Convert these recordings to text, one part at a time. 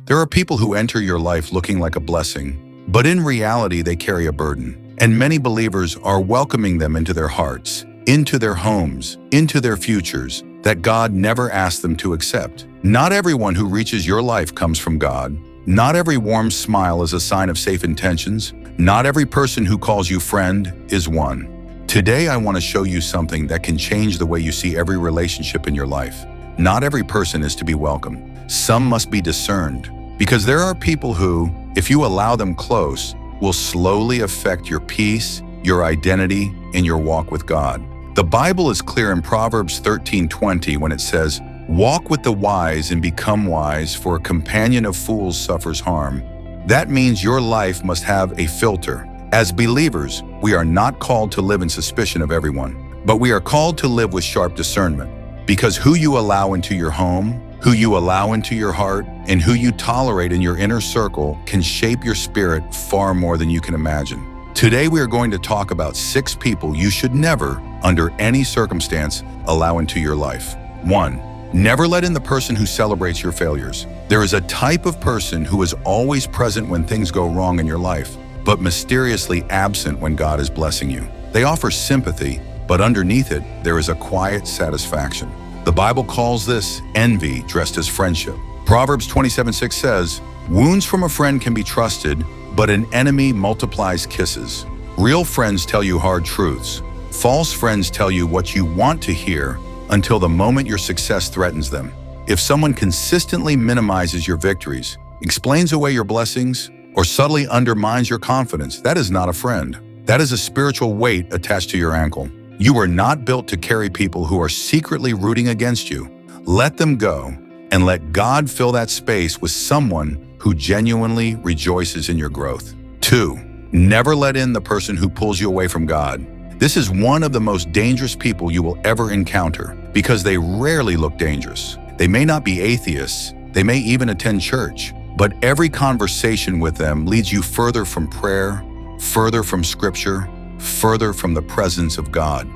There are people who enter your life looking like a blessing, but in reality they carry a burden. And many believers are welcoming them into their hearts, into their homes, into their futures that God never asked them to accept. Not everyone who reaches your life comes from God. Not every warm smile is a sign of safe intentions. Not every person who calls you friend is one. Today I want to show you something that can change the way you see every relationship in your life. Not every person is to be welcomed. Some must be discerned, because there are people who, if you allow them close, will slowly affect your peace, your identity, and your walk with God. The Bible is clear in Proverbs 13:20 when it says, "Walk with the wise and become wise, for a companion of fools suffers harm." That means your life must have a filter. As believers, we are not called to live in suspicion of everyone, but we are called to live with sharp discernment. Because who you allow into your home, who you allow into your heart, and who you tolerate in your inner circle can shape your spirit far more than you can imagine. Today we are going to talk about 6 people you should never, under any circumstance, allow into your life. 1. Never let in the person who celebrates your failures. There is a type of person who is always present when things go wrong in your life, but mysteriously absent when God is blessing you. They offer sympathy, but underneath it, there is a quiet satisfaction. The Bible calls this envy dressed as friendship. Proverbs 27:6 says, "Wounds from a friend can be trusted, but an enemy multiplies kisses." Real friends tell you hard truths. False friends tell you what you want to hear until the moment your success threatens them. If someone consistently minimizes your victories, explains away your blessings, or subtly undermines your confidence, that is not a friend. That is a spiritual weight attached to your ankle. You are not built to carry people who are secretly rooting against you. Let them go, and let God fill that space with someone who genuinely rejoices in your growth. 2. Never let in the person who pulls you away from God. This is one of the most dangerous people you will ever encounter because they rarely look dangerous. They may not be atheists, they may even attend church, but every conversation with them leads you further from prayer, further from Scripture, further from the presence of God.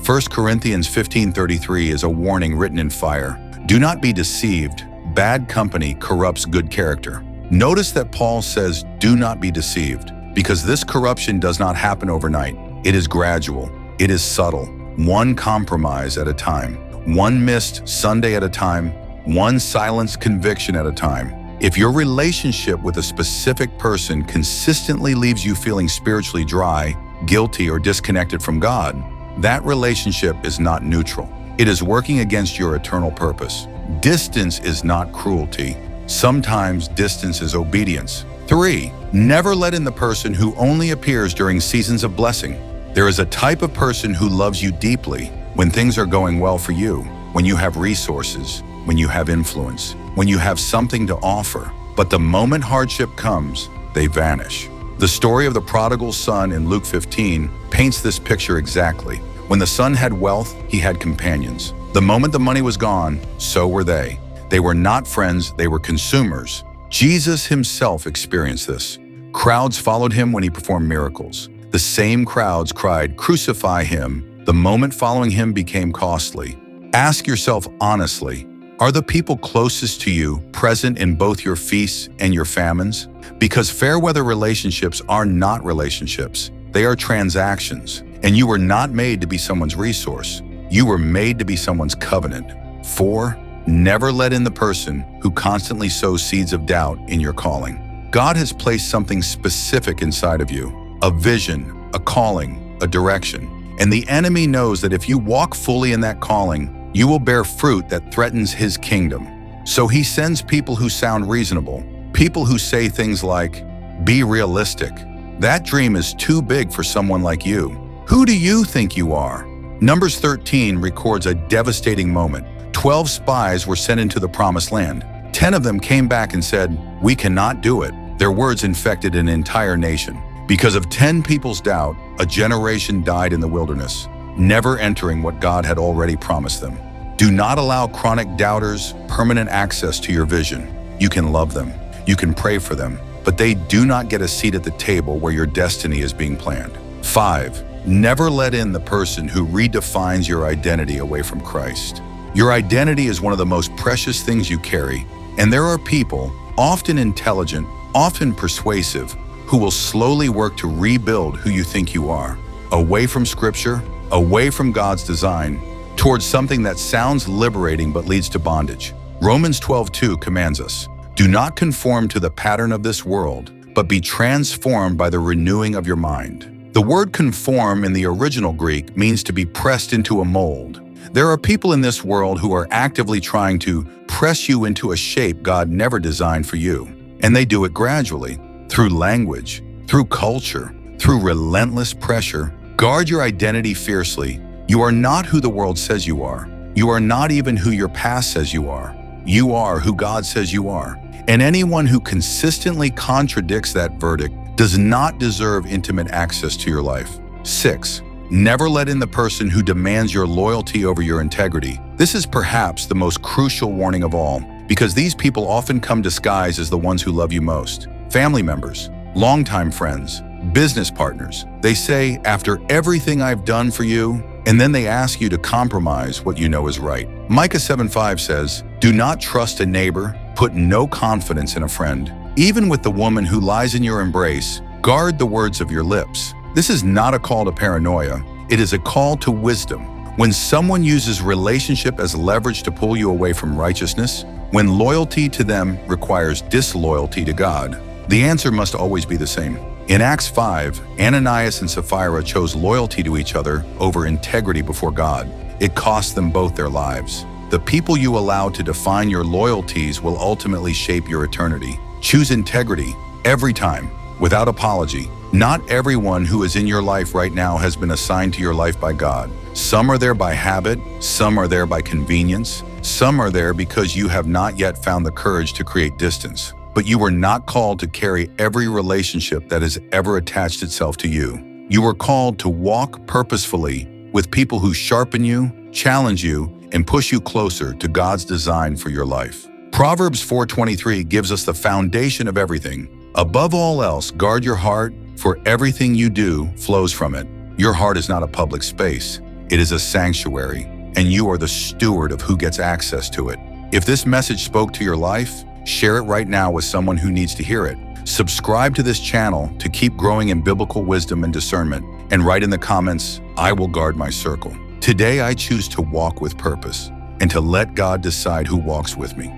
1 Corinthians 15:33 is a warning written in fire. Do not be deceived. Bad company corrupts good character. Notice that Paul says, do not be deceived, because this corruption does not happen overnight. It is gradual. It is subtle. One compromise at a time. One missed Sunday at a time. One silenced conviction at a time. If your relationship with a specific person consistently leaves you feeling spiritually dry, guilty, or disconnected from God, that relationship is not neutral. It is working against your eternal purpose. Distance is not cruelty. Sometimes distance is obedience. 3. Never let in the person who only appears during seasons of blessing. There is a type of person who loves you deeply when things are going well for you, when you have resources, when you have influence, when you have something to offer. But the moment hardship comes, they vanish. The story of the prodigal son in Luke 15 paints this picture exactly. When the son had wealth, he had companions. The moment the money was gone, so were they. They were not friends, they were consumers. Jesus himself experienced this. Crowds followed him when he performed miracles. The same crowds cried, "Crucify him." The moment following him became costly. Ask yourself honestly, are the people closest to you present in both your feasts and your famines? Because fair weather relationships are not relationships. They are transactions. And you were not made to be someone's resource. You were made to be someone's covenant. 4. Never let in the person who constantly sows seeds of doubt in your calling. God has placed something specific inside of you, a vision, a calling, a direction. And the enemy knows that if you walk fully in that calling, you will bear fruit that threatens his kingdom. So he sends people who sound reasonable, people who say things like, "Be realistic. That dream is too big for someone like you. Who do you think you are?" Numbers 13 records a devastating moment. 12 spies were sent into the promised land. 10 of them came back and said, "We cannot do it." Their words infected an entire nation. Because of 10 people's doubt, a generation died in the wilderness, never entering what God had already promised them. Do not allow chronic doubters permanent access to your vision. You can love them, you can pray for them, but they do not get a seat at the table where your destiny is being planned. 5. Never let in the person who redefines your identity away from Christ. Your identity is one of the most precious things you carry, and there are people, often intelligent, often persuasive, who will slowly work to rebuild who you think you are, away from Scripture, away from God's design, towards something that sounds liberating but leads to bondage. Romans 12:2 commands us, "Do not conform to the pattern of this world, but be transformed by the renewing of your mind." The word conform in the original Greek means to be pressed into a mold. There are people in this world who are actively trying to press you into a shape God never designed for you. And they do it gradually, through language, through culture, through relentless pressure. Guard your identity fiercely. You are not who the world says you are. You are not even who your past says you are. You are who God says you are. And anyone who consistently contradicts that verdict does not deserve intimate access to your life. 6. Never let in the person who demands your loyalty over your integrity. This is perhaps the most crucial warning of all, because these people often come disguised as the ones who love you most. Family members, longtime friends, business partners. They say, "After everything I've done for you," and then they ask you to compromise what you know is right. Micah 7:5 says, "Do not trust a neighbor, put no confidence in a friend. Even with the woman who lies in your embrace, guard the words of your lips." This is not a call to paranoia. It is a call to wisdom. When someone uses relationship as leverage to pull you away from righteousness, when loyalty to them requires disloyalty to God, the answer must always be the same. In Acts 5, Ananias and Sapphira chose loyalty to each other over integrity before God. It cost them both their lives. The people you allow to define your loyalties will ultimately shape your eternity. Choose integrity every time, without apology. Not everyone who is in your life right now has been assigned to your life by God. Some are there by habit, some are there by convenience, some are there because you have not yet found the courage to create distance. But you were not called to carry every relationship that has ever attached itself to you. You were called to walk purposefully with people who sharpen you, challenge you, and push you closer to God's design for your life. Proverbs 4:23 gives us the foundation of everything. Above all else, guard your heart, for everything you do flows from it. Your heart is not a public space. It is a sanctuary, and you are the steward of who gets access to it. If this message spoke to your life, share it right now with someone who needs to hear it. Subscribe to this channel to keep growing in biblical wisdom and discernment, and write in the comments, "I will guard my circle." Today I choose to walk with purpose and to let God decide who walks with me.